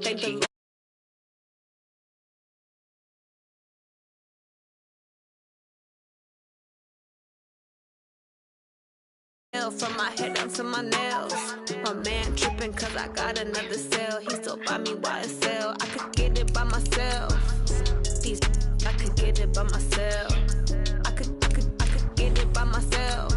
Thank the Lord. From my head down to my nails. My man tripping cause I got another sale. He still buy me YSL. I could get it by myself. These I could get it by myself. I could get it by myself.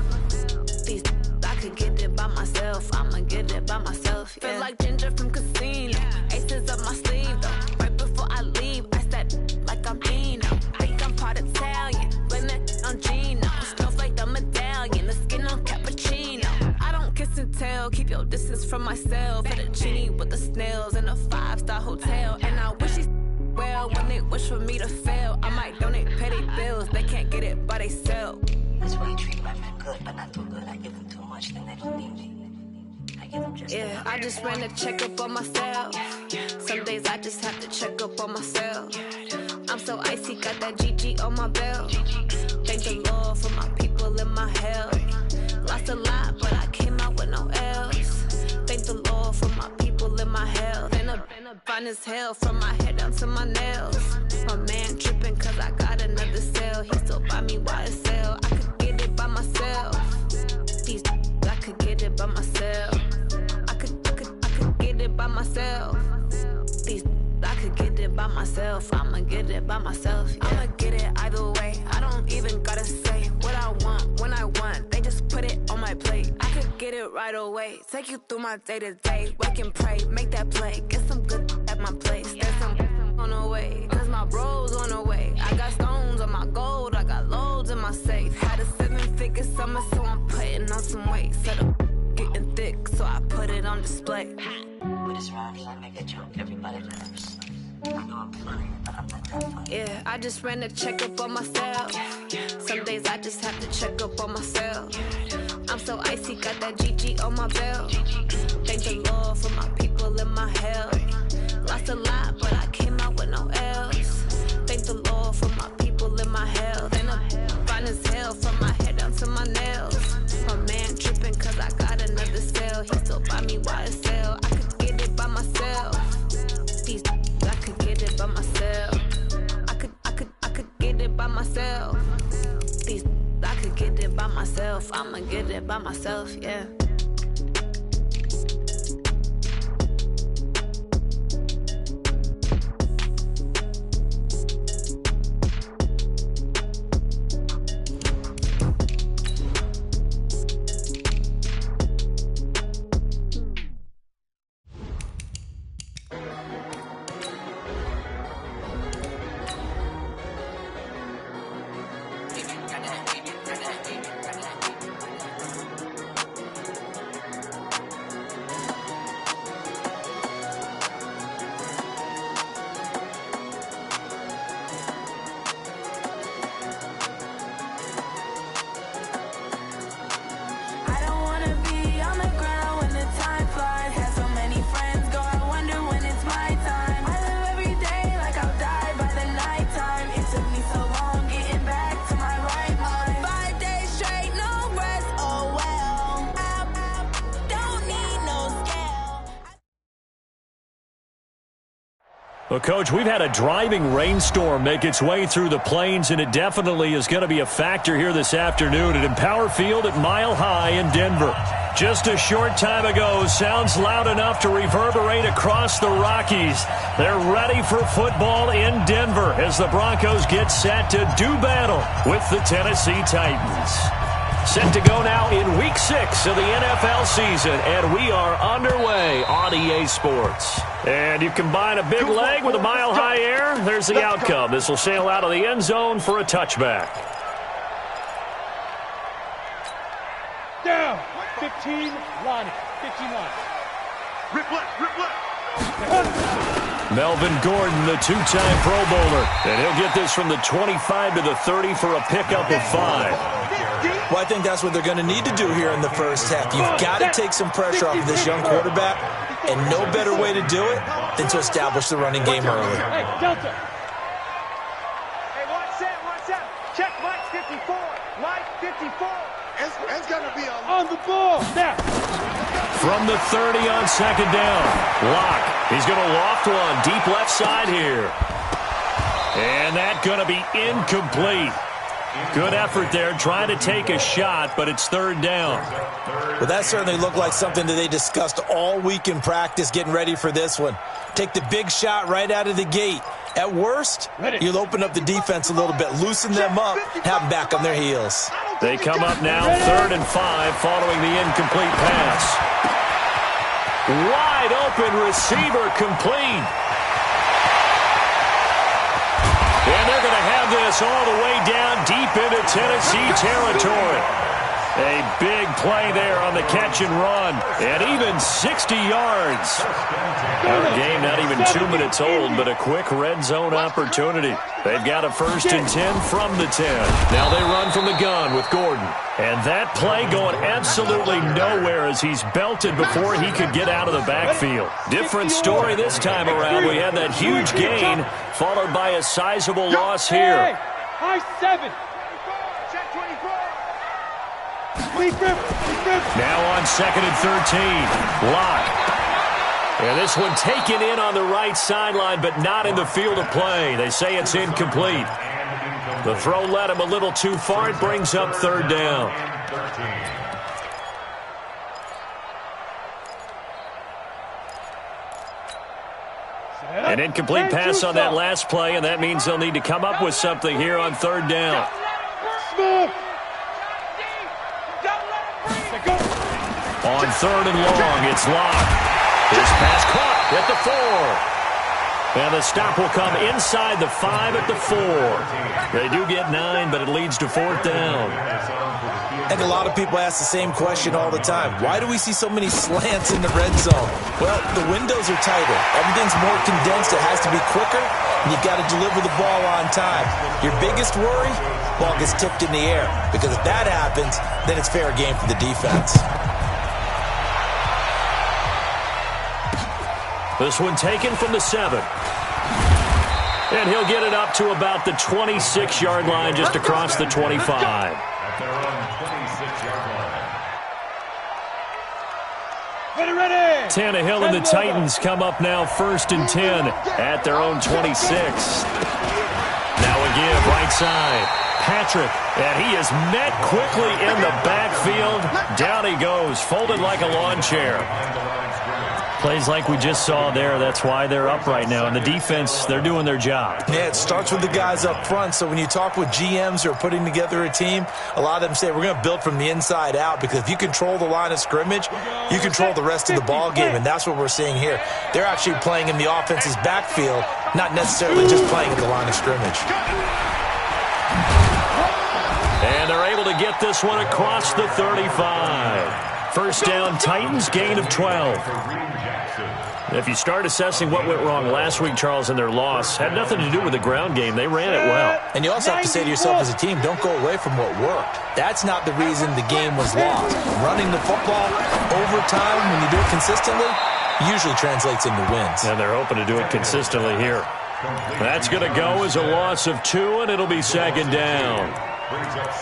These I could get it by myself. I'ma get it by myself. Yeah. Feel like Ginger from Casino. Aces up my sleeve though. Right before I leave, I start like I'm Dino. Think I'm part Italian. Blame that on Gino. Smells like the medallion. The skin on cappuccino. I don't kiss and tell. Keep your distance from myself. Fettuccine with the snails in a 5-star hotel. And I wish he's well when they wish for me to fail. I might donate petty bills. They can't get it by themselves. That's why you treat my friend good, but not too good. I give them too much, then they don't need me. I give them just yeah, I just ran a checkup on myself. Some days I just have to check up on myself. I'm so icy, got that GG on my belt. Thank the Lord for my people in my health. Lost a lot, but I came out with no else. Thank the Lord for my people in my health. And a fine as hell from my head down to my nails. My man tripping cause I got another sale. He still buy me YSL. I could get it by myself. These I could get it by myself. I could get it by myself. These I could get it by myself. I'ma get it by myself. Yeah. I'ma get it either way. I don't even gotta say what I want when I want. They just put it on my plate. I could get it right away. Take you through my day to day. Wake and pray, make that play. Get some good at my place. There's some on the way, cause my bro's on the way. I got stones on my gold. I got loads in my safe. Had a 7-figure summer, so I'm putting on some weight. Set up getting thick, so I put it on display. With this round, I make a joke. Everybody laughs. I know I'm funny, but I'm not that funny. Yeah, I just ran a checkup on myself. Some days I just have to check up on myself. I'm so icy, got that GG on my belt. Thank the Lord for my people in my health. Lost a lot, but I came out with no else. Thank the Lord for my people in my health. And I'm fine as hell from my head down to my nails. My man tripping cause I got another sale. He still buy me YSL. I could get it by myself. These I could get it by myself. I could get it by myself. These I could get it by myself. I'ma get it by myself, yeah. Well, Coach, we've had a driving rainstorm make its way through the plains, and it definitely is going to be a factor here this afternoon at Empower Field at Mile High in Denver. Just a short time ago, sounds loud enough to reverberate across the Rockies. They're ready for football in Denver as the Broncos get set to do battle with the Tennessee Titans. Set to go now in Week 6 of the NFL season, and we are underway on EA Sports. And you combine a big leg with a mile-high air, there's the outcome. This will sail out of the end zone for a touchback. Down. 15 line. 15 line. Rip left, rip left. Melvin Gordon, the two-time Pro Bowler. And he'll get this from the 25 to the 30 for a pickup of 5. Well, I think that's what they're going to need to do here in the first half. You've got to take some pressure off of this young quarterback, and no better way to do it than to establish the running game early. Hey, Delta. Hey, watch out. Check Mike 54. Mike 54. It's going to be on the ball. Now. From the 30 on second down. Lock He's going to loft one deep left side here. And that's going to be incomplete. Good effort there trying to take a shot, but it's third down. Well, that certainly looked like something that they discussed all week in practice getting ready for this one. Take the big shot right out of the gate. At worst, you'll open up the defense a little bit, loosen them up, have them back on their heels. They come up now 3rd and 5 following the incomplete pass. Wide open receiver complete. And they're going to have this all the way down deep into Tennessee territory. A big play there on the catch and run. And even 60 yards. Our game not even 2 minutes old, but a quick red zone opportunity. They've got a 1st and 10 from the 10. Now they run from the gun with Gordon. And that play going absolutely nowhere as he's belted before he could get out of the backfield. Different story this time around. We had that huge gain followed by a sizable loss here. High 7. Now on 2nd and 13. Lock. And this one taken in on the right sideline, but not in the field of play. They say it's incomplete. The throw led him a little too far. It brings up 3rd down. An incomplete pass on that last play, and that means they'll need to come up with something here on 3rd down. On 3rd and long, it's Locke. His pass caught at the 4. And the stop will come inside the 5 at the 4. They do get 9, but it leads to 4th down. I think a lot of people ask the same question all the time. Why do we see so many slants in the red zone? Well, the windows are tighter. Everything's more condensed. It has to be quicker, and you've got to deliver the ball on time. Your biggest worry? Ball gets tipped in the air. Because if that happens, then it's fair game for the defense. This one taken from the 7. And he'll get it up to about the 26-yard line just across the 25. Tannehill and the Titans come up now 1st and 10 at their own 26. Now a give right side. Patrick, and he is met quickly in the backfield. Down he goes, folded like a lawn chair. Plays like we just saw there. That's why they're up right now. And the defense, they're doing their job. Yeah, it starts with the guys up front. So when you talk with GMs who are putting together a team, a lot of them say we're going to build from the inside out, because if you control the line of scrimmage, you control the rest of the ball game. And that's what we're seeing here. They're actually playing in the offense's backfield, not necessarily just playing at the line of scrimmage. And they're able to get this one across the 35. 1st down, Titans, gain of 12. If you start assessing what went wrong last week, Charles, in their loss, had nothing to do with the ground game. They ran it well. And you also have to say to yourself as a team, don't go away from what worked. That's not the reason the game was lost. Running the football over time, when you do it consistently, usually translates into wins. And they're hoping to do it consistently here. That's going to go as a loss of 2, and it'll be 2nd down.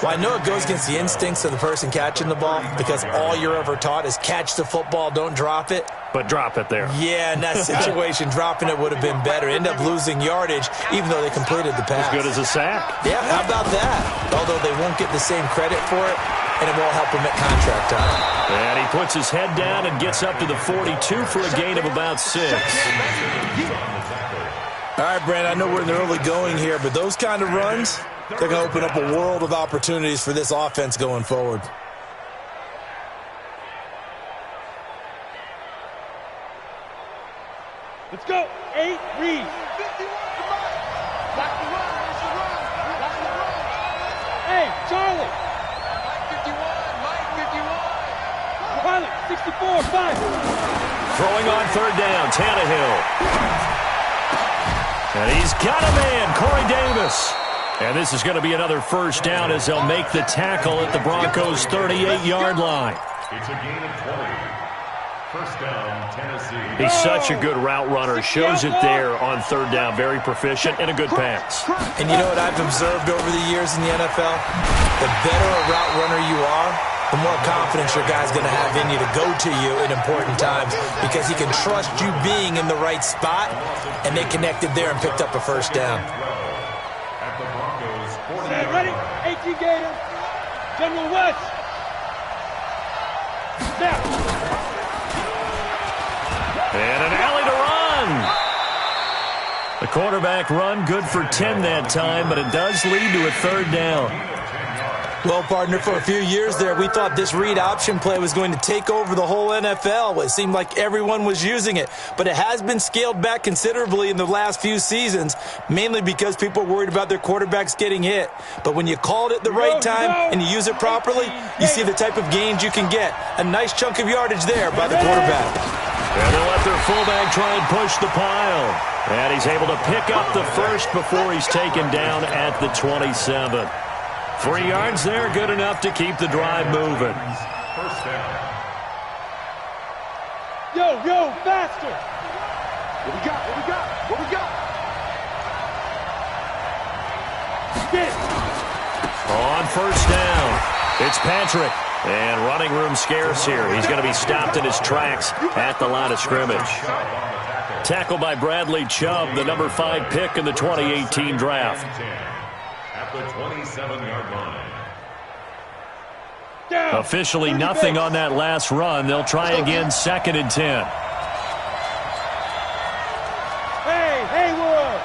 Well, I know it goes against the instincts of the person catching the ball, because all you're ever taught is catch the football, don't drop it. But drop it there. Yeah, in that situation, dropping it would have been better. End up losing yardage, even though they completed the pass. As good as a sack. Yeah, how about that? Although they won't get the same credit for it, and it won't help him at contract time. And he puts his head down and gets up to the 42 for a gain of about 6. All right, Brand, I know we're in the early going here, but those kind of runs, they're going to open up a world of opportunities for this offense going forward. Let's go. 8, read. Hey, Charlie. Pilot, 64, 5. Throwing on 3rd down, Tannehill. And he's got a man, Corey Davis. And this is going to be another 1st down as they'll make the tackle at the Broncos' 38-yard line. It's a gain of 20. 1st down, Tennessee. He's such a good route runner. Shows it there on 3rd down. Very proficient and a good pass. And you know what I've observed over the years in the NFL? The better a route runner you are, the more confidence your guy's going to have in you to go to you in important times because he can trust you being in the right spot, and they connected there and picked up a first down. Set, ready? 18 Gator. General West. Snap. And an alley to run. The quarterback run good for 10 that time, but it does lead to a third down. Well, partner, for a few years there, we thought this read option play was going to take over the whole NFL. It seemed like everyone was using it, but it has been scaled back considerably in the last few seasons, mainly because people are worried about their quarterbacks getting hit. But when you call it at the right time and you use it properly, you see the type of gains you can get. A nice chunk of yardage there by the quarterback. And they'll let their fullback try and push the pile. And he's able to pick up the first before he's taken down at the 27. 3 yards there, good enough to keep the drive moving. First down. Yo, faster. What we got? What we got? What we got? Get. On first down, it's Patrick. And running room scarce here. He's going to be stopped in his tracks at the line of scrimmage. Tackled by Bradley Chubb, the number 5 pick in the 2018 draft. At the 27-yard line. Down. Officially nothing on that last run. They'll try again, 2nd and 10. Hey, Haywood.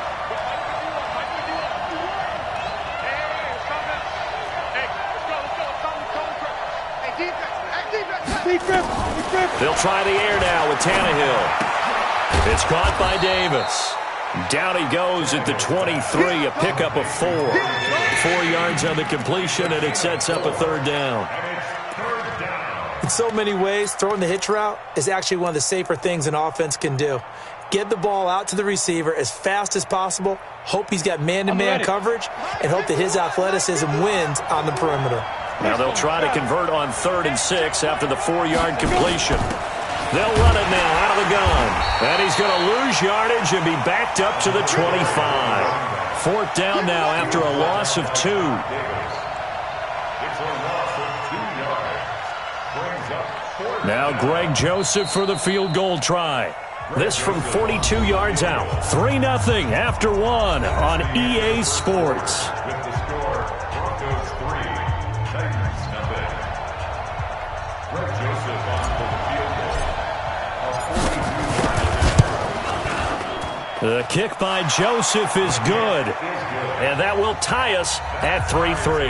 They'll try the air now with Tannehill. It's caught by Davis. Down he goes at the 23, a pickup of 4. 4 yards on the completion, and it sets up a third down. In so many ways, throwing the hitch route is actually one of the safer things an offense can do. Get the ball out to the receiver as fast as possible, hope he's got man-to-man coverage, and hope that his athleticism wins on the perimeter. Now they'll try to convert on 3rd and 6 after the 4-yard completion. They'll run it now out of the gun. And he's going to lose yardage and be backed up to the 25. 4th down now after a loss of 2. It's a loss of 2 yards. Brings up 4th. Now Greg Joseph for the field goal try. This from 42 yards out. 3-0 after 1 on EA Sports. With the score, Broncos 3, Titans 0. Greg Joseph on for the field goal. The kick by Joseph is good. And that will tie us at 3-3.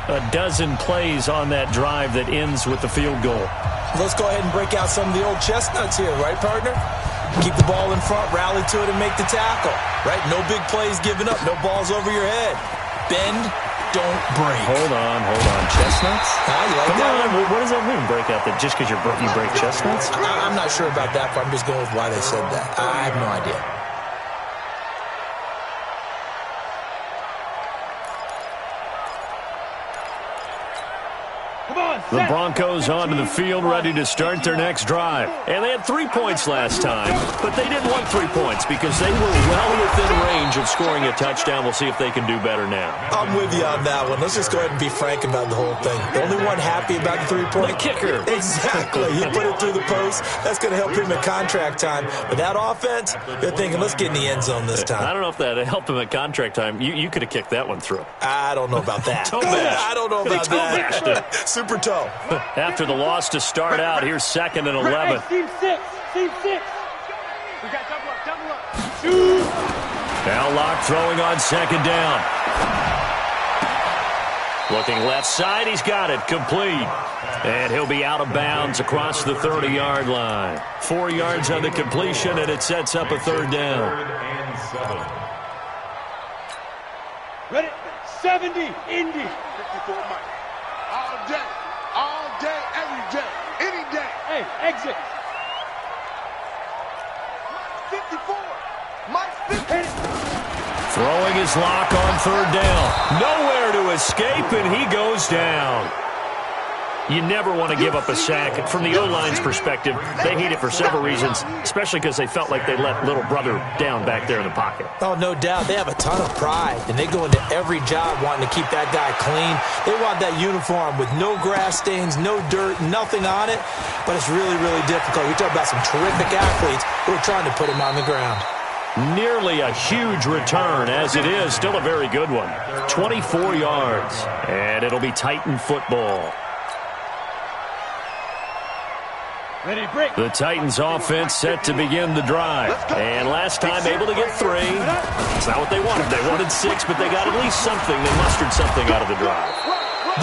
A dozen plays on that drive that ends with the field goal. Let's go ahead and break out some of the old chestnuts here, right, partner? Keep the ball in front, rally to it, and make the tackle, right? No big plays given up, no balls over your head. Bend, don't break. Hold on. Chestnuts? You like Come that on, what does that mean, break out? That just because you break chestnuts? I'm not sure about that, but I'm just going with why they said that. I have no idea. The Broncos onto the field, ready to start their next drive. And they had 3 points last time, but they didn't want 3 points because they were well within range of scoring a touchdown. We'll see if they can do better now. I'm with you on that one. Let's just go ahead and be frank about the whole thing. The only one happy about the 3-point? The kicker. Exactly. He put it through the post. That's going to help him at contract time. But that offense, they're thinking, let's get in the end zone this time. I don't know if that helped him at contract time. You could have kicked that one through. I don't know about that. I don't know about that. Super toe. After the loss to start out, here's 2nd and 11. Team 6. We got double up. Now Locke throwing on 2nd down. Looking left side, he's got it, complete. And he'll be out of bounds across the 30-yard line. 4 yards on the completion, and it sets up a third down. 3rd and 7. Ready? 70, Indy. 54 Mike. All day, every day, any day. Hey, exit. 54. Mike 50. Throwing his Lock on 3rd down. Nowhere to escape, and he goes down. You never want to give up a sack. From the O-line's perspective, they hate it for several reasons, especially because they felt like they let little brother down back there in the pocket. Oh, no doubt. They have a ton of pride, and they go into every job wanting to keep that guy clean. They want that uniform with no grass stains, no dirt, nothing on it, but it's really, really difficult. We talk about some terrific athletes who are trying to put him on the ground. Nearly a huge return, as it is. Still a very good one. 24 yards, and it'll be Titan football. Ready, break. The Titans offense set to begin the drive. And last time able to get 3. It's not what they wanted. They wanted 6, but they got at least something. They mustered something out of the drive.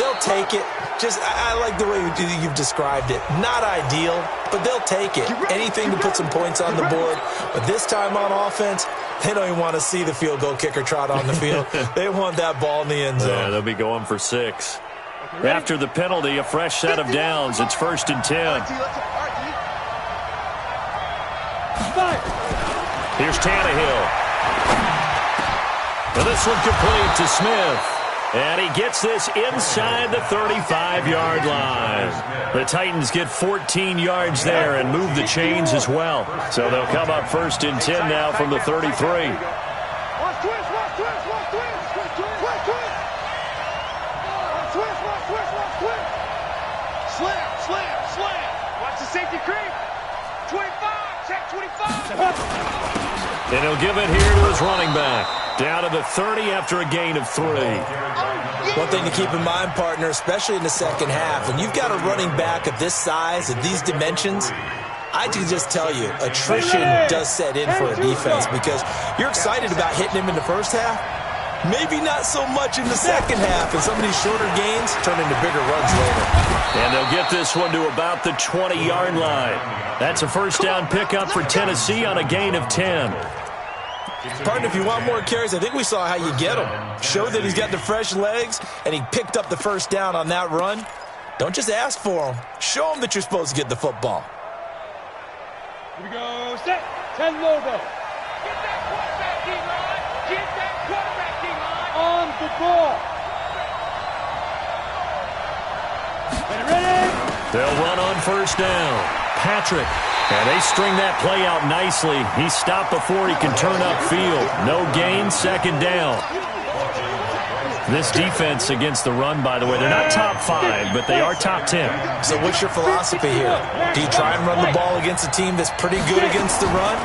They'll take it. I like the way you've described it. Not ideal, but they'll take it. Anything to put some points on the board. But this time on offense, they don't even want to see the field goal kicker trot on the field. They want that ball in the end zone. Yeah, they'll be going for 6. After the penalty, a fresh set of downs. It's 1st and 10. Here's Tannehill. And this one complete to Smith. And he gets this inside the 35-yard line. The Titans get 14 yards there and move the chains as well. So they'll come up 1st and 10 now from the 33. Slam. Watch the safety creep. 25. Check 25. And he'll give it here to his running back. Down to the 30 after a gain of 3. One thing to keep in mind, partner, especially in the second half, when you've got a running back of this size, of these dimensions, I can just tell you, attrition does set in for a defense because you're excited about hitting him in the first half. Maybe not so much in the second half, and some of these shorter gains turn into bigger runs later. And they'll get this one to about the 20-yard line. That's a first down pickup for Tennessee on a gain of 10. Partner, if you want more carries, I think we saw how you get him. Show that he's got the fresh legs, and he picked up the first down on that run. Don't just ask for him. Show him that you're supposed to get the football. Here we go. Set. 10 logo. Get that quarterback, D-line. Get that quarterback, D-line. On the ball. Ready. They'll run on first down. Patrick. And they string that play out nicely. He's stopped before he can turn upfield. No gain, 2nd down. This defense against the run, by the way, they're not top 5, but they are top 10. So what's your philosophy here? Do you try and run the ball against a team that's pretty good against the run?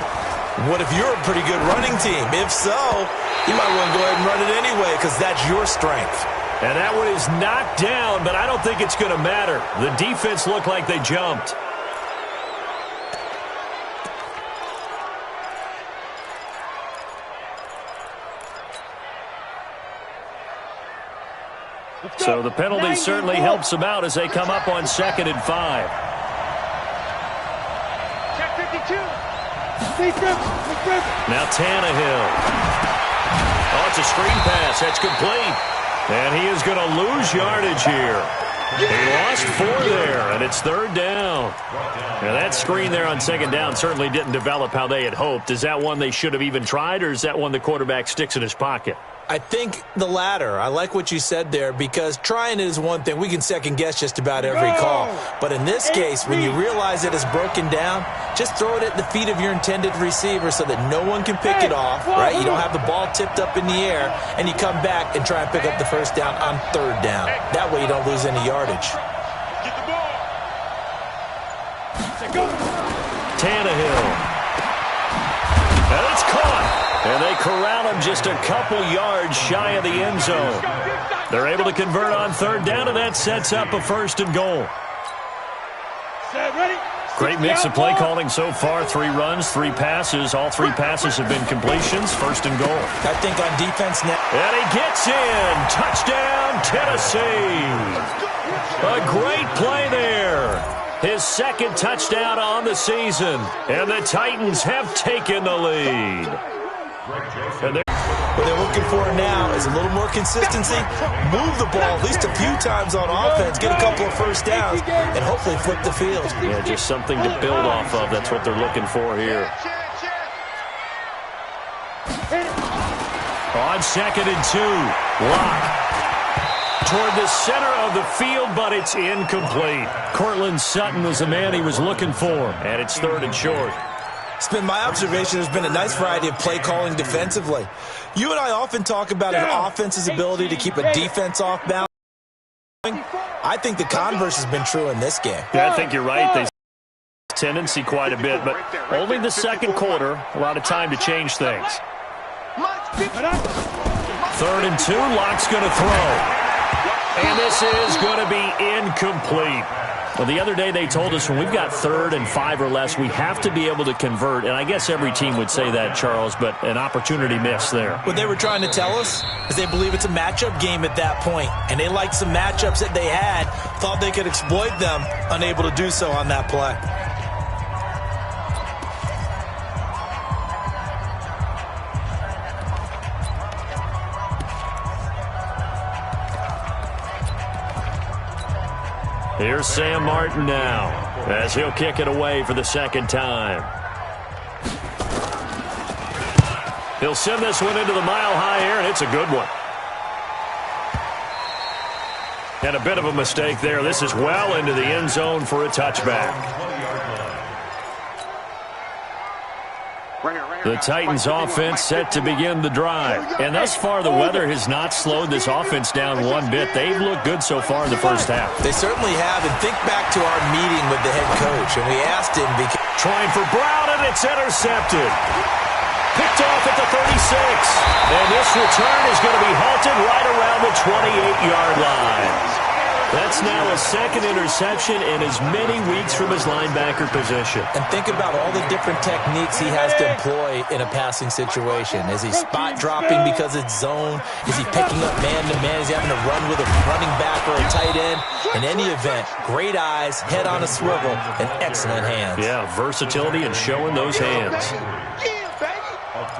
What if you're a pretty good running team? If so, you might want to go ahead and run it anyway because that's your strength. And that one is knocked down, but I don't think it's going to matter. The defense looked like they jumped. So the penalty certainly helps them out as they come up on 2nd and 5. Check 52. Now Tannehill. Oh, it's a screen pass. That's complete. And he is going to lose yardage here. He lost 4 there, and it's 3rd down. Now that screen there on 2nd down certainly didn't develop how they had hoped. Is that one they should have even tried, or is that one the quarterback sticks in his pocket? I think the latter. I like what you said there because trying it is one thing. We can second-guess just about every call. But in this case, when you realize it is broken down, just throw it at the feet of your intended receiver so that no one can pick it off, right? You don't have the ball tipped up in the air, and you come back and try and pick up the first down on 3rd down. That way you don't lose any yardage. Get the ball. Tannehill. And it's caught. And they corral him just a couple yards shy of the end zone. They're able to convert on 3rd down, and that sets up a 1st and goal. Great mix of play calling so far. 3 runs, 3 passes. All 3 passes have been completions. 1st and goal. I think on defense now. And he gets in. Touchdown, Tennessee. A great play there. His 2nd touchdown on the season. And the Titans have taken the lead. What they're looking for now is a little more consistency. Move the ball at least a few times on offense. Get a couple of first downs. And hopefully flip the field. Yeah, just something to build off of. That's what they're looking for here. On 2nd and 2. Lock. toward the center of the field, but it's incomplete. Cortland Sutton was the man he was looking for, and it's 3rd and short. It's been my observation there's been a nice variety of play calling defensively. You and I often talk about an offense's ability to keep a defense off balance. I think the converse has been true in this game. Yeah, I think you're right. They tendency quite a bit, but only the second quarter, a lot of time to change things. 3rd and 2, Locke's going to throw. And this is going to be incomplete. Well, the other day they told us when we've got 3rd and 5 or less, we have to be able to convert. And I guess every team would say that, Charles, but an opportunity missed there. What they were trying to tell us is they believe it's a matchup game at that point. And they liked some matchups that they had, thought they could exploit them, unable to do so on that play. Here's Sam Martin now, as he'll kick it away for the second time. He'll send this one into the mile-high air, and it's a good one. And a bit of a mistake there. This is well into the end zone for a touchback. The Titans offense set to begin the drive. And thus far, the weather has not slowed this offense down one bit. They've looked good so far in the first half. They certainly have. And think back to our meeting with the head coach. And we asked him, trying for Brown, and it's intercepted. Picked off at the 36. And this return is going to be halted right around the 28-yard line. That's now a second interception in as many weeks from his linebacker position. And think about all the different techniques he has to employ in a passing situation. Is he spot dropping because it's zone? Is he picking up man-to-man? Is he having to run with a running back or a tight end? In any event, great eyes, head on a swivel, and excellent hands. Yeah, versatility and showing those hands.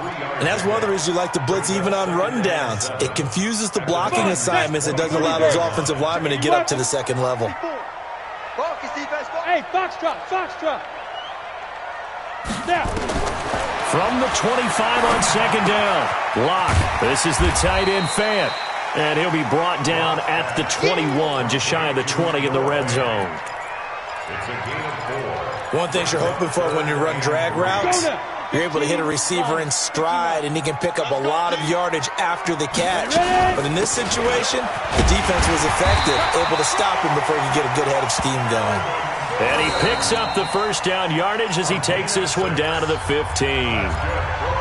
And that's one of the reasons you like to blitz even on rundowns. It confuses the blocking assignments. It doesn't allow those offensive linemen to get up to the second level. Hey, foxtrot, foxtrot. Now. From the 25 on second down, Locke. This is the tight end Fant. And he'll be brought down at the 21, just shy of the 20 in the red zone. It's a gain of 4. One thing you're hoping for when you run drag routes, you're able to hit a receiver in stride, and he can pick up a lot of yardage after the catch. But in this situation, the defense was effective, able to stop him before he could get a good head of steam going. And he picks up the first down yardage as he takes this one down to the 15.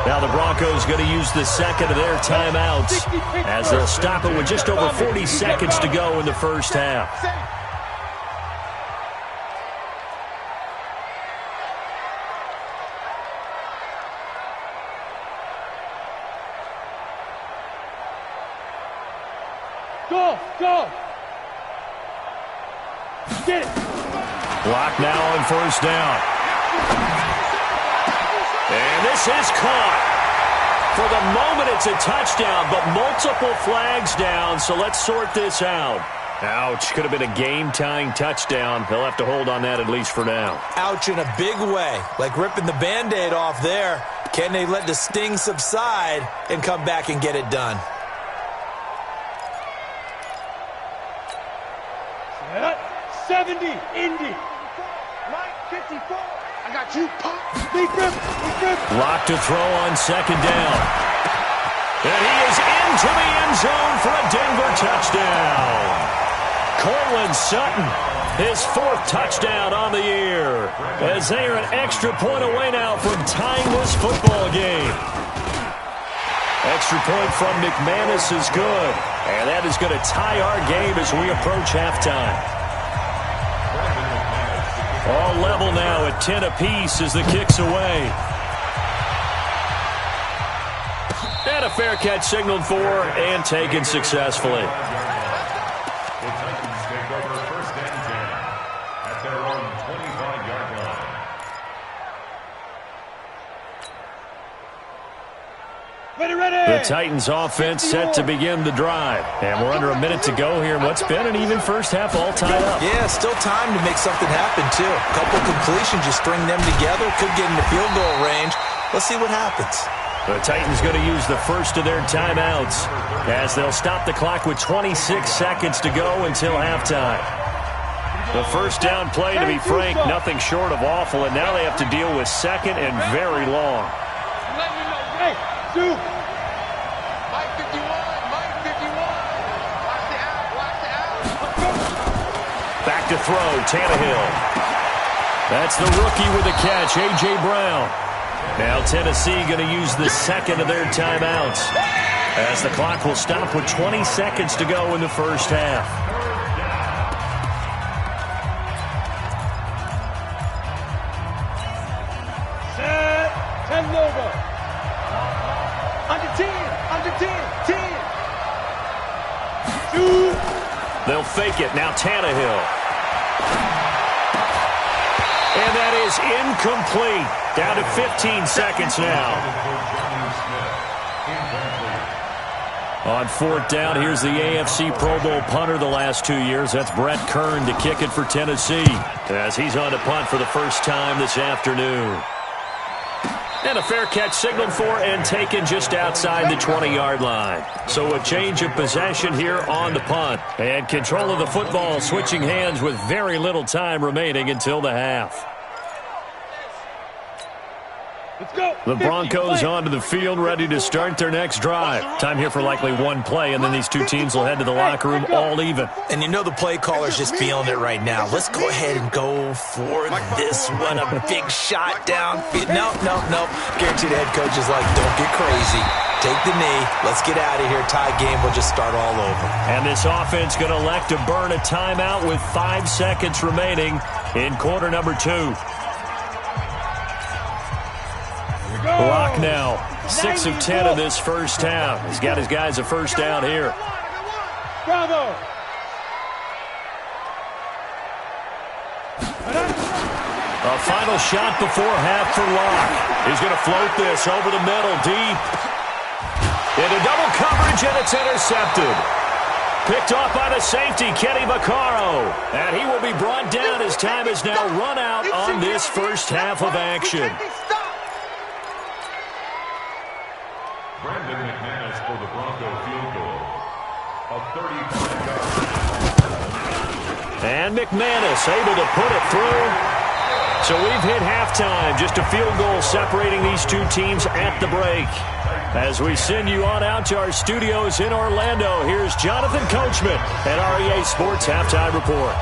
Now the Broncos going to use the second of their timeouts as they'll stop it with just over 40 seconds to go in the first half. Go! Get it! Block now on first down. And this is caught. For the moment, it's a touchdown, but multiple flags down, so let's sort this out. Ouch, could have been a game-tying touchdown. They'll have to hold on that at least for now. Ouch in a big way, like ripping the Band-Aid off there. Can they let the sting subside and come back and get it done? 70, Indy. Mike, 54. I got you, pop. Big rip. Lock to throw on second down. And he is into the end zone for a Denver touchdown. Cortland Sutton, his 4th touchdown on the year, as they are an extra point away now from tying this football game. Extra point from McManus is good, and that is going to tie our game as we approach halftime. All level now at 10 apiece as the kick's away. And a fair catch signaled for and taken successfully. The Titans take over first and 10 at their own 25-yard line. Ready! The Titans offense set to begin the drive. And we're under a minute to go here in what's been an even first half all tied up. Yeah, still time to make something happen, too. A couple completions, you string them together, could get into field goal range. Let's see what happens. The Titans going to use the first of their timeouts as they'll stop the clock with 26 seconds to go until halftime. The first down play, to be frank, nothing short of awful, and now they have to deal with second and very long. Hey, Stu. Mike 51, Mike 51. Watch the out. Back to throw, Tannehill. That's the rookie with the catch, A.J. Brown. Now Tennessee going to use the second of their timeouts as the clock will stop with 20 seconds to go in the first half. Set. 10 over. Under 10. 10. 2. They'll fake it. Now Tannehill. And that is incomplete. Down to 15 seconds now. On fourth down, here's the AFC Pro Bowl punter the last 2 years. That's Brett Kern to kick it for Tennessee as he's on to punt for the first time this afternoon. And a fair catch signaled for and taken just outside the 20-yard line. So a change of possession here on the punt. And control of the football switching hands with very little time remaining until the half. Let's go. The Broncos onto the field, ready to start their next drive. Time here for likely one play, and then these two teams will head to the locker room all even. And you know the play caller's just feeling it right now. Let's go ahead and go for this one. A big shot downfield. Nope. Guaranteed the head coach is like, don't get crazy. Take the knee. Let's get out of here. Tie game. We'll just start all over. And this offense going to elect to burn a timeout with 5 seconds remaining in quarter number 2. Clock now, 6 of 10 of this first half. He's got his guys a first down here. Bravo. A final shot before half for Locke. He's going to float this over the middle, deep. Into double coverage, and it's intercepted. Picked off by the safety, Kenny Vaccaro. And he will be brought down as time has now run out on this first half of action. Brandon McManus for the Bronco field goal. A 35-yard. And McManus able to put it through. So we've hit halftime. Just a field goal separating these two teams at the break. As we send you on out to our studios in Orlando, here's Jonathan Coachman at REA Sports Halftime Report.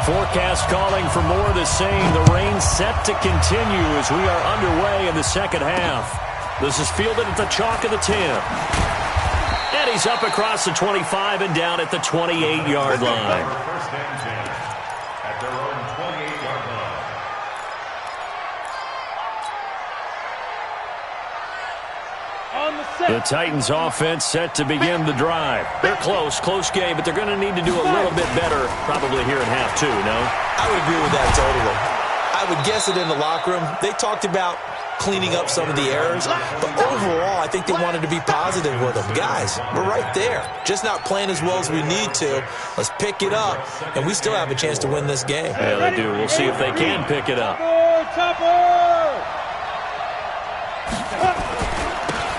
Forecast calling for more of the same. The rain set to continue as we are underway in the second half. This is fielded at the chalk of the 10. And he's up across the 25 and down at the 28-yard line. First and 10 at their own 28-yard line. On the set. The Titans offense set to begin the drive. They're close game, but they're going to need to do a little bit better probably here in half 2, no? I would agree with that totally. I would guess it in the locker room. They talked about cleaning up some of the errors, but overall, I think they wanted to be positive with them. Guys, we're right there. Just not playing as well as we need to. Let's pick it up, and we still have a chance to win this game. Yeah, they do. We'll see if they can pick it up.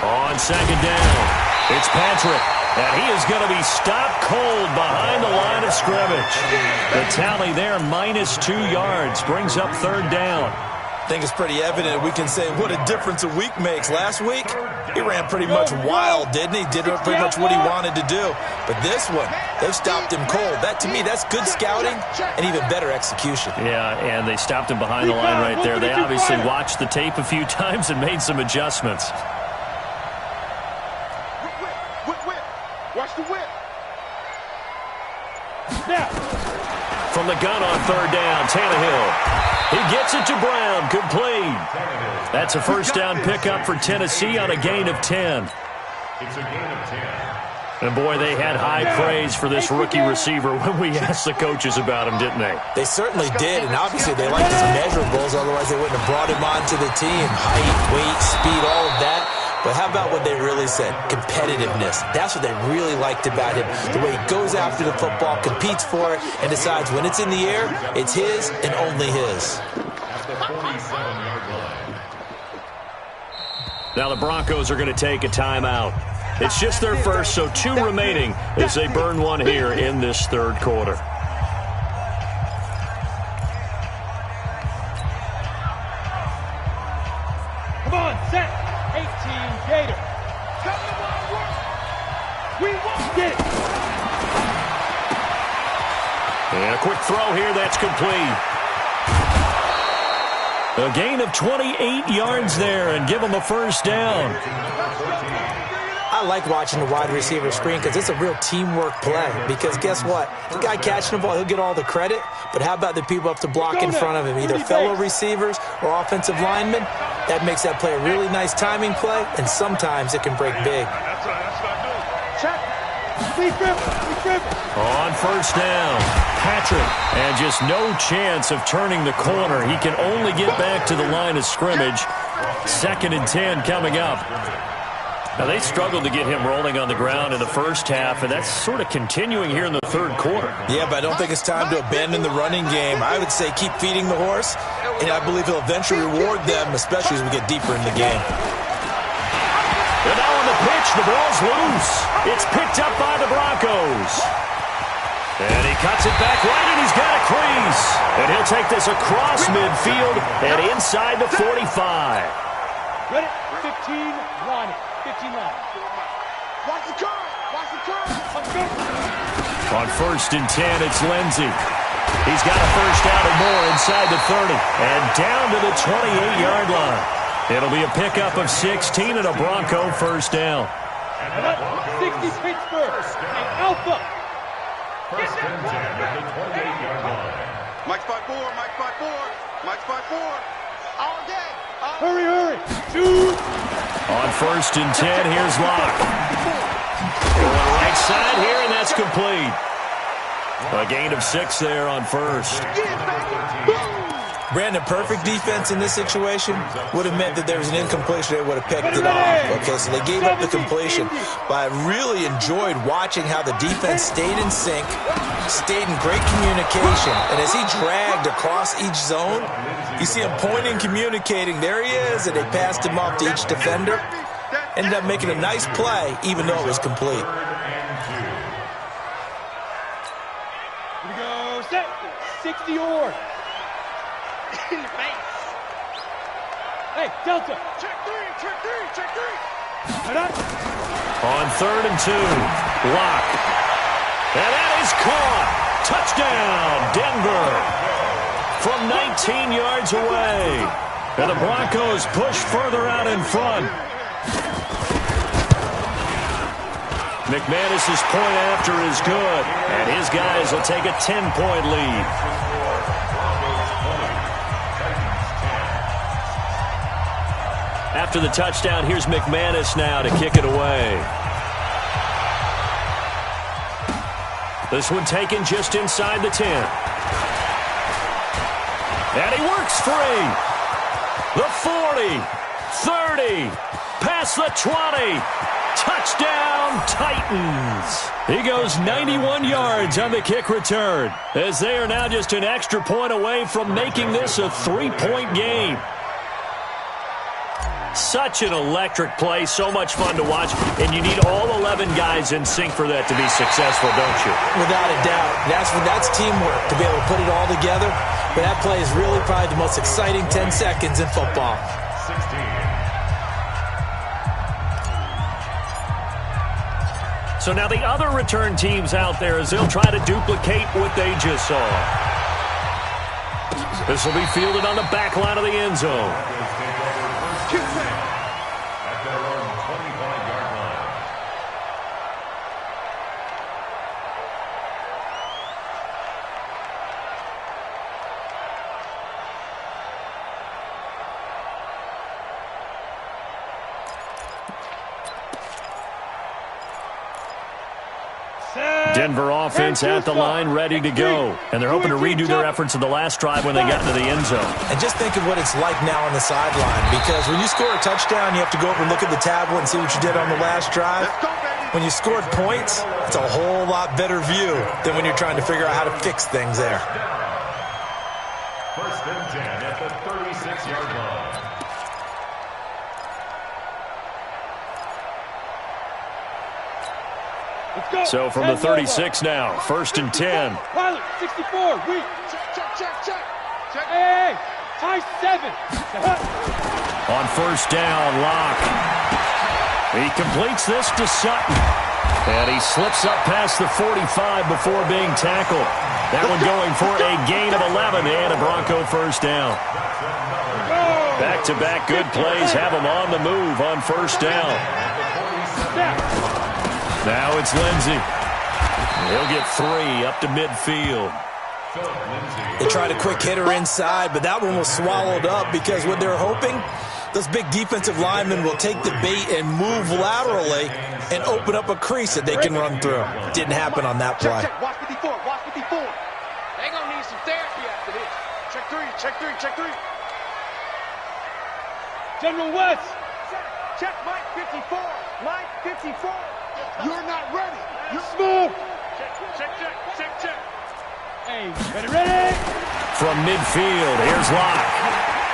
On second down, it's Patrick, and he is going to be stopped cold behind the line of scrimmage. The tally there, -2 yards, brings up third down. I think it's pretty evident we can say what a difference a week makes. Last week, he ran pretty much wild, didn't he? Did pretty much what he wanted to do. But this one, they've stopped him cold. That, to me, that's good scouting and even better execution. Yeah, and they stopped him behind the line right there. They obviously watched the tape a few times and made some adjustments. Whip. Watch the whip. From the gun on third down, Tannehill. He gets it to Brown, complete. That's a first down pickup for Tennessee on a gain of 10. It's a gain of 10. And boy, they had high praise for this rookie receiver when we asked the coaches about him, didn't they? They certainly did, and obviously they liked his measurables, otherwise they wouldn't have brought him onto the team. Height, weight, speed, all of that. But how about what they really said? Competitiveness. That's what they really liked about him. The way he goes after the football, competes for it, and decides when it's in the air, it's his and only his. At the 47-yard line. Now the Broncos are going to take a timeout. It's just their first, so 2 remaining as they burn one here in this third quarter. Come on, set. 18 Gator. Come to my work. We won't Get it. And a quick throw here, that's complete. A gain of 28 yards there and give them a first down. I like watching the wide receiver screen because it's a real teamwork play. Because guess what? The guy catching the ball, he'll get all the credit. But how about the people up to block in front of him, either fellow receivers or offensive linemen? That makes that play a really nice timing play, and sometimes it can break big. Check. On first down, Patrick. And just no chance of turning the corner. He can only get back to the line of scrimmage. 2nd and 10 coming up. Now, they struggled to get him rolling on the ground in the first half, and that's sort of continuing here in the third quarter. Yeah, but I don't think it's time to abandon the running game. I would say keep feeding the horse, and I believe he'll eventually reward them, especially as we get deeper in the game. And now on the pitch, the ball's loose. It's picked up by the Broncos. And he cuts it back right, and he's got a crease. And he'll take this across midfield and inside the 45. Ready? 15 line. 15 line. Watch the curve. Watch the curve. On 1st and 10, it's Lindsey. He's got a first down and more inside the 30. And down to the 28-yard line. It'll be a pickup of 16 and a Bronco first down. 60 Pittsburgh. And Alpha. First and 10 at the 28-yard line. Mike spot 4. Mike spot 4. Mike spot 4. All day. Hurry. Shoot. On 1st and 10, here's Locke. Going right side here, and that's complete. A gain of 6 there on 1st. Brandon, perfect defense in this situation would have meant that there was an incompletion. They would have picked it off. Okay, so they gave up the completion. But I really enjoyed watching how the defense stayed in sync, stayed in great communication. And as he dragged across each zone, you see him pointing, communicating. There he is, and they passed him off to each defender. Ended up making a nice play, even though it was complete. Here we go. Set. 60 or. Hey, Delta. Check 3. On 3rd and 2, Locke. And that is caught. Touchdown, Denver. From 19 yards away. And the Broncos push further out in front. McManus's point after is good. And his guys will take a 10-point lead. After the touchdown, here's McManus now to kick it away. This one taken just inside the 10. And he works free. The 40, 30, past the 20. Touchdown, Titans. He goes 91 yards on the kick return, as they are now just an extra point away from making this a 3-point game. Such an electric play, so much fun to watch, and you need all 11 guys in sync for that to be successful, don't you? Without a doubt. That's teamwork, to be able to put it all together. But that play is really probably the most exciting 10 seconds in football. 16. So now the other return teams out there, as they'll try to duplicate what they just saw. This will be fielded on the back line of the end zone. At their own 25-yard line. Denver offense at the line, ready to go. And they're hoping to redo their efforts in the last drive when they got into the end zone. And just think of what it's like now on the sideline, because when you score a touchdown, you have to go over and look at the tablet and see what you did on the last drive. When you scored points, it's a whole lot better view than when you're trying to figure out how to fix things there. First and 10 at the 36-yard line. So from the 36 now, 1st and 10. Pilot, 64, weak. Check. Hey, high 7. On 1st down, Locke. He completes this to Sutton. And he slips up past the 45 before being tackled. That one going for a gain of 11 and a Bronco 1st down. Back-to-back good plays have him on the move on 1st down. Now it's Lindsey. He'll get 3 up to midfield. They tried a quick hitter inside, but that one was swallowed up because what they're hoping, those big defensive linemen will take the bait and move laterally and open up a crease that they can run through. Didn't happen on that play. Check. Watch 54. They gonna need some therapy after this. Check 3. General West. Check Mike 54. Mike 54. You're not ready. You're Smooth. Check. Hey, ready? From midfield, here's Locke.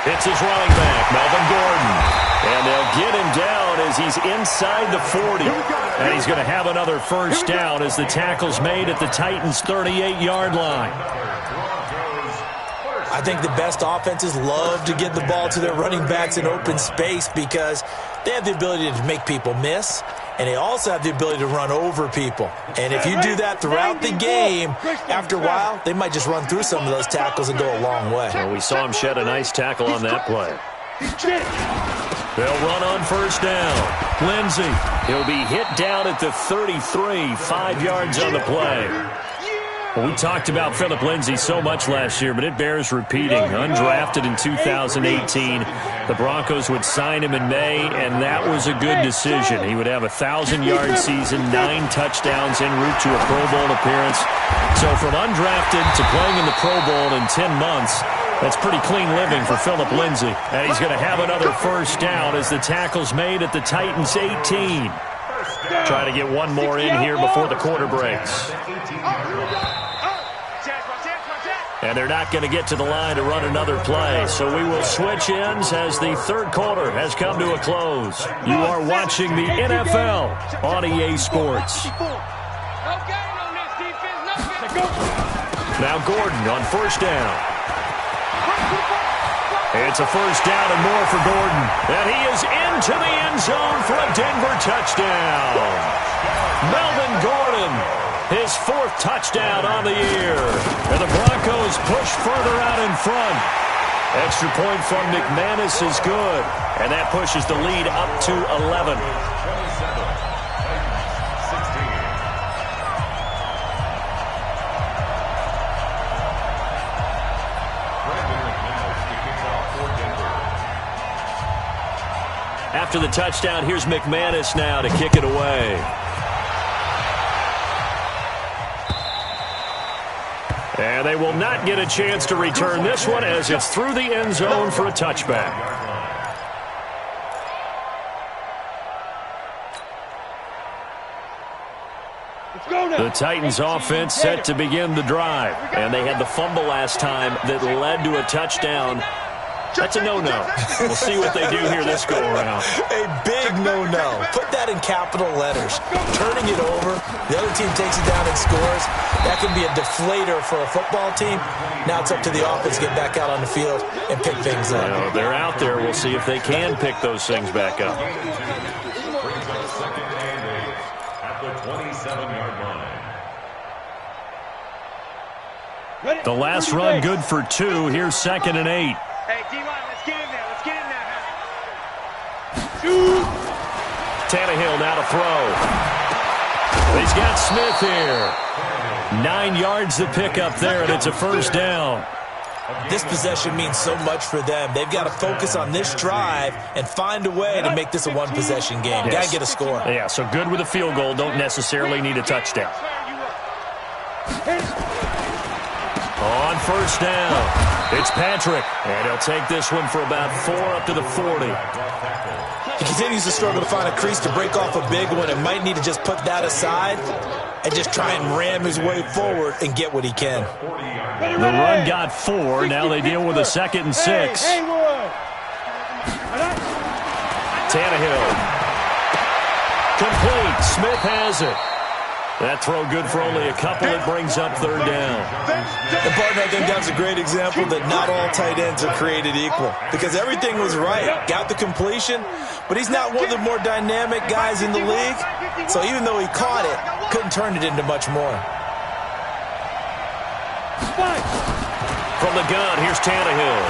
It's his running back, Melvin Gordon. And they'll get him down as he's inside the 40. And he's going to have another 1st down as the tackle's made at the Titans' 38-yard line. I think the best offenses love to get the ball to their running backs in open space because they have the ability to make people miss, and they also have the ability to run over people. And if you do that throughout the game, after a while, they might just run through some of those tackles and go a long way. Well, we saw him shed a nice tackle on that play. They'll run on 1st down. Lindsey, he'll be hit down at the 33, 5 yards on the play. Well, we talked about Philip Lindsey so much last year, but it bears repeating. Undrafted in 2018, the Broncos would sign him in May, and that was a good decision. He would have a 1,000-yard season, 9 touchdowns en route to a Pro Bowl appearance. So from undrafted to playing in the Pro Bowl in 10 months, that's pretty clean living for Philip Lindsey. And he's going to have another 1st down as the tackle's made at the Titans' 18. Try to get one more in here before the quarter breaks. And they're not going to get to the line to run another play. So we will switch ends as the 3rd quarter has come to a close. You are watching the NFL on EA Sports. Now Gordon on 1st down. It's a 1st down and more for Gordon. And he is into the end zone for a Denver touchdown. Melvin Gordon, his 4th touchdown on the year. And the Broncos push further out in front. Extra point from McManus is good. And that pushes the lead up to 11. After the touchdown, here's McManus now to kick it away. And they will not get a chance to return this one as it's through the end zone for a touchback. The Titans offense set to begin the drive. And they had the fumble last time that led to a touchdown. That's a no-no. We'll see what they do here this go-around. A big no-no. Put that in capital letters. Turning it over, the other team takes it down and scores. That can be a deflator for a football team. Now it's up to the offense to get back out on the field and pick things up. Well, they're out there. We'll see if they can pick those things back up. At the 27-yard line. The last run good for 2. Here's 2nd and 8. Hey, D-line, let's get in there. Tannehill now to throw. He's got Smith here. 9 yards to pick up there, and it's a 1st down. This possession means so much for them. They've got to focus on this drive and find a way to make this a one-possession game. Yes. Got to get a score. Yeah, so good with a field goal. Don't necessarily need a touchdown. On 1st down, it's Patrick. And he'll take this one for about 4 up to the 40. He continues to struggle to find a crease to break off a big one and might need to just put that aside and just try and ram his way forward and get what he can. The run got 4. Now they deal with a 2nd and 6. Tannehill. Complete. Smith has it. That throw good for only a couple. It brings up third down. And partner, I think that was a great example that not all tight ends are created equal, because everything was right. Got the completion, but he's not one of the more dynamic guys in the league. So even though he caught it, couldn't turn it into much more. From the gun, here's Tannehill.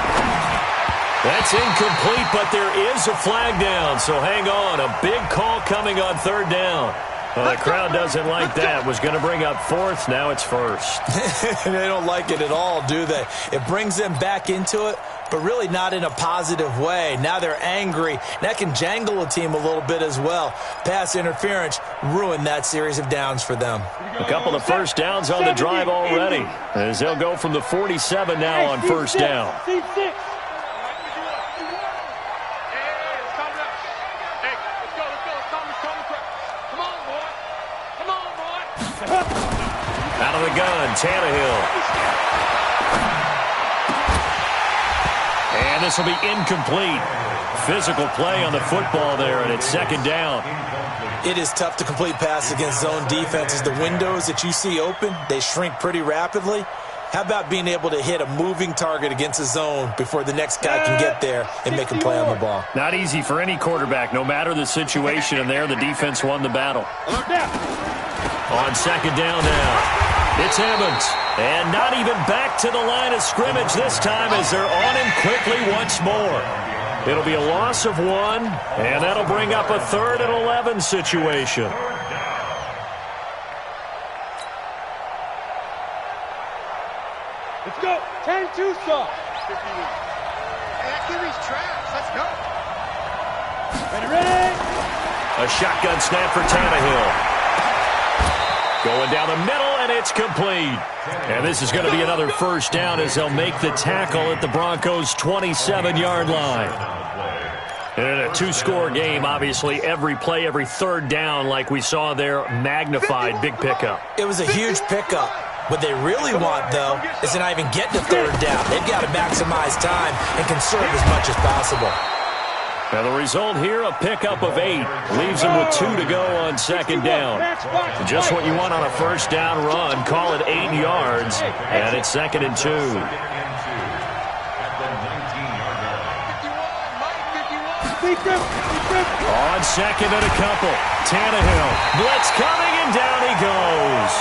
That's incomplete, but there is a flag down, so hang on. A big call coming on third down. Well, the crowd doesn't like that. Was going to bring up fourth. Now it's first. They don't like it at all, do they? It brings them back into it, but really not in a positive way. Now they're angry. That can jangle a team a little bit as well. Pass interference ruined that series of downs for them. A couple of first downs on the drive already, as they'll go from the 47 now on first down. Out of the gun, Tannehill. And this will be incomplete. Physical play on the football there, and it's second down. It is tough to complete pass against zone defenses. The windows that you see open, they shrink pretty rapidly. How about being able to hit a moving target against a zone before the next guy can get there and make a play on the ball? Not easy for any quarterback, no matter the situation, and there the defense won the battle. On second down now. It's Evans, and not even back to the line of scrimmage this time as they're on him quickly once more. It'll be a loss of one, and that'll bring up a 3rd and 11 situation. Let's go. 10-2 stop. That QB's trash. Let's go. Ready. A shotgun snap for Tannehill. Going down the middle, and it's complete. And this is going to be another first down as they'll make the tackle at the Broncos' 27-yard line. And in a two-score game, obviously, every play, every third down, like we saw there, magnified, big pickup. It was a huge pickup. What they really want, though, is to not even get to third down. They've got to maximize time and conserve as much as possible. Now the result here, a pickup of 8. Leaves them with 2 to go on second down. Just what you want on a first down run. Call it 8 yards, and it's 2nd and 2. On second and a couple. Tannehill. Blitz coming, and down he goes.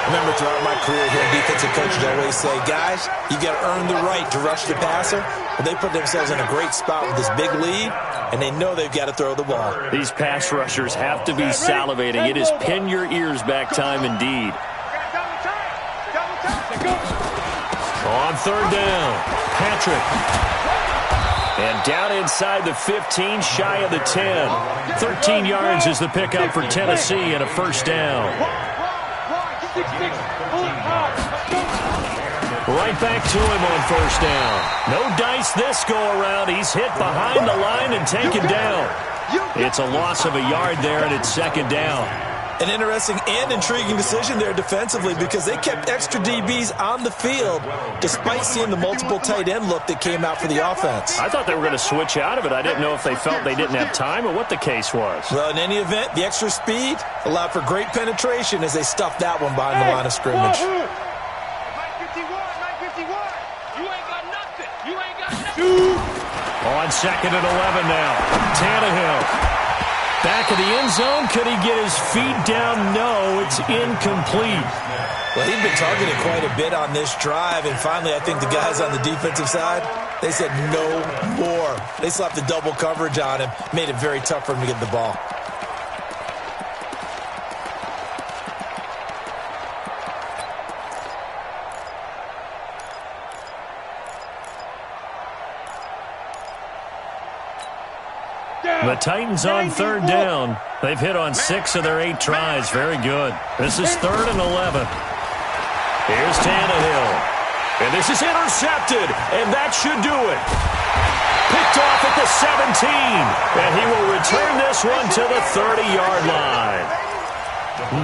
Remember, throughout my career here, defensive coaches always say, guys, you got to earn the right to rush the passer. But they put themselves in a great spot with this big lead, and they know they've got to throw the ball. These pass rushers have to be salivating. It is pin your ears back time indeed. On third down, Patrick. And down inside the 15, shy of the 10. 13 yards is the pickup for Tennessee and a first down. Right back to him on first down. No dice this go-around. He's hit behind the line and taken down. It's a loss of a yard there, and it's second down. An interesting and intriguing decision there defensively, because they kept extra DBs on the field despite seeing the multiple tight end look that came out for the offense. I thought they were going to switch out of it. I didn't know if they felt they didn't have time or what the case was. Well, in any event, the extra speed allowed for great penetration as they stuffed that one behind the line of scrimmage. On second and 11 now. Tannehill. Back of the end zone. Could he get his feet down? No, it's incomplete. Well, he'd been targeted quite a bit on this drive, and finally I think the guys on the defensive side, they said no more. They slapped the double coverage on him, made it very tough for him to get the ball. The Titans on third down. They've hit on 6 of their 8 tries. Very good. This is 3rd and 11. Here's Tannehill. And this is intercepted. And that should do it. Picked off at the 17. And he will return this one to the 30-yard line.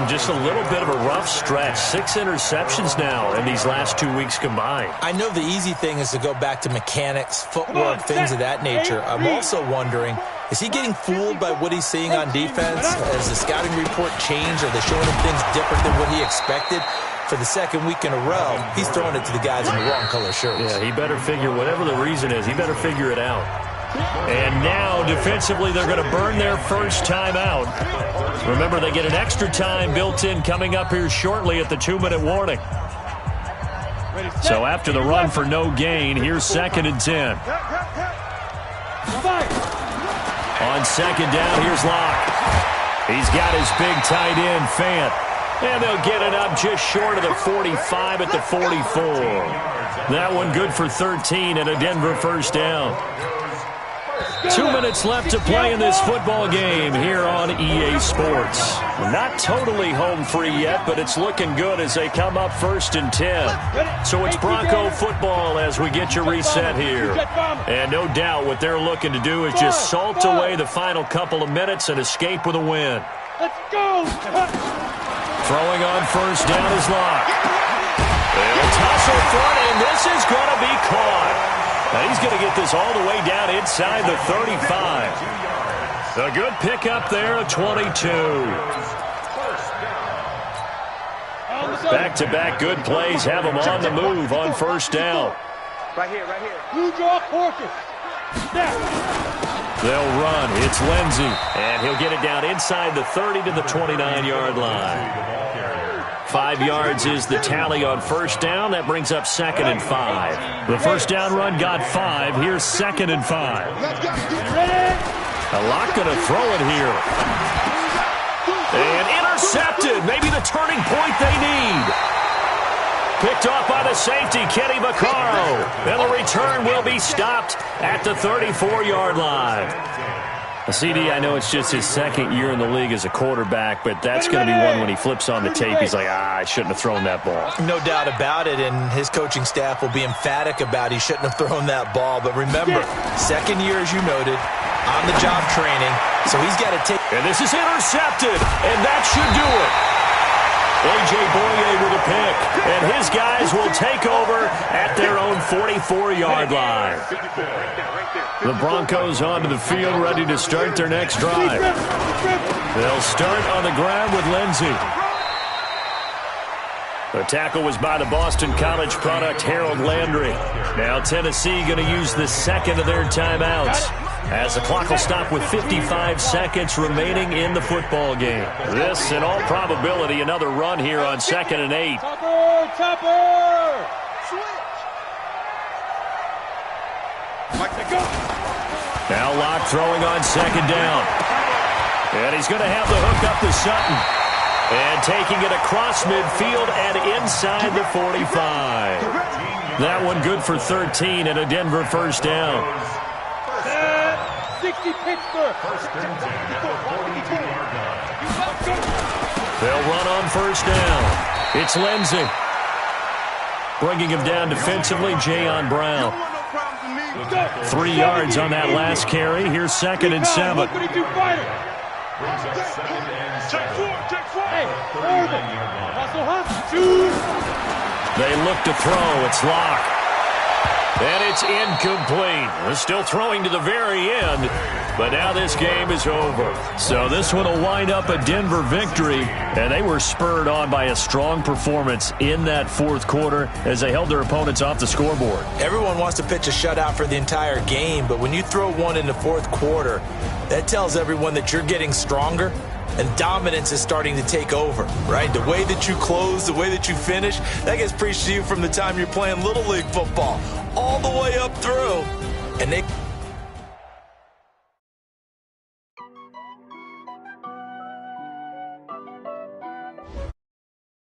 Just a little bit of a rough stretch. 6 interceptions now in these last 2 weeks combined. I know the easy thing is to go back to mechanics, footwork, things of that nature. I'm also wondering, Is he getting fooled by what he's seeing on defense? Has the scouting report changed? Are they showing him things different than what he expected? For the second week in a row, he's throwing it to the guys in the wrong color shirts. Yeah, he better figure, whatever the reason is, he better figure it out. And now, defensively, they're going to burn their first time out. Remember, they get an extra time built in coming up here shortly at the 2-minute warning. So after the run for no gain, here's 2nd and 10. On 2nd down, here's Locke. He's got his big tight end, Fant. And they'll get it up just short of the 45 at the 44. That one good for 13 and a Denver first down. 2 minutes left to play in this football game here on EA Sports. Not totally home free yet, but it's looking good as they come up 1st and 10. So it's Bronco football as we get you reset here. And no doubt what they're looking to do is just salt away the final couple of minutes and escape with a win. Let's go! Throwing on first down is Locke. They'll tussle front, and this is going to be caught. And he's going to get this all the way down inside the 35. A good pickup there at 22. Back-to-back good plays have them on the move on first down. Right here. Blue draw fortress. They'll run. It's Lindsey. And he'll get it down inside the 30 to the 29-yard line. 5 yards is the tally on first down. That brings up 2nd and 5. The first down run got 5. Here's 2nd and 5. A lot going to throw it here. And intercepted. Maybe the turning point they need. Picked off by the safety, Kenny Vaccaro. And the return will be stopped at the 34-yard line. CD, I know it's just his 2nd year in the league as a quarterback, but that's going to be one when he flips on the tape. He's like, I shouldn't have thrown that ball. No doubt about it, and his coaching staff will be emphatic about he shouldn't have thrown that ball. But remember, 2nd year, as you noted, on-the-job training, so he's got to take. And this is intercepted, and that should do it. A.J. Boye with a pick, and his guys will take over at their own 44-yard line. The Broncos onto the field, ready to start their next drive. They'll start on the ground with Lindsey. The tackle was by the Boston College product, Harold Landry. Now Tennessee going to use the 2nd of their timeouts, as the clock will stop with 55 seconds remaining in the football game. This, in all probability, another run here on 2nd and 8. Chopper! Now Locke throwing on 2nd down. And he's going to have the hook up to Sutton. And taking it across midfield and inside the 45. That one good for 13 and a Denver first down. 60 Pittsburgh. They'll run on first down. It's Lindsey. Bringing him down defensively, Jayon Brown. 3 yards on that last carry. Here's 2nd and 7. They look to throw. It's Locke. And it's incomplete. They're still throwing to the very end, but now this game is over. So this one will wind up a Denver victory, and they were spurred on by a strong performance in that 4th quarter as they held their opponents off the scoreboard. Everyone wants to pitch a shutout for the entire game, but when you throw one in the 4th quarter, that tells everyone that you're getting stronger and dominance is starting to take over, right? The way that you close, the way that you finish, that gets preached to you from the time you're playing Little League football all the way up through. And they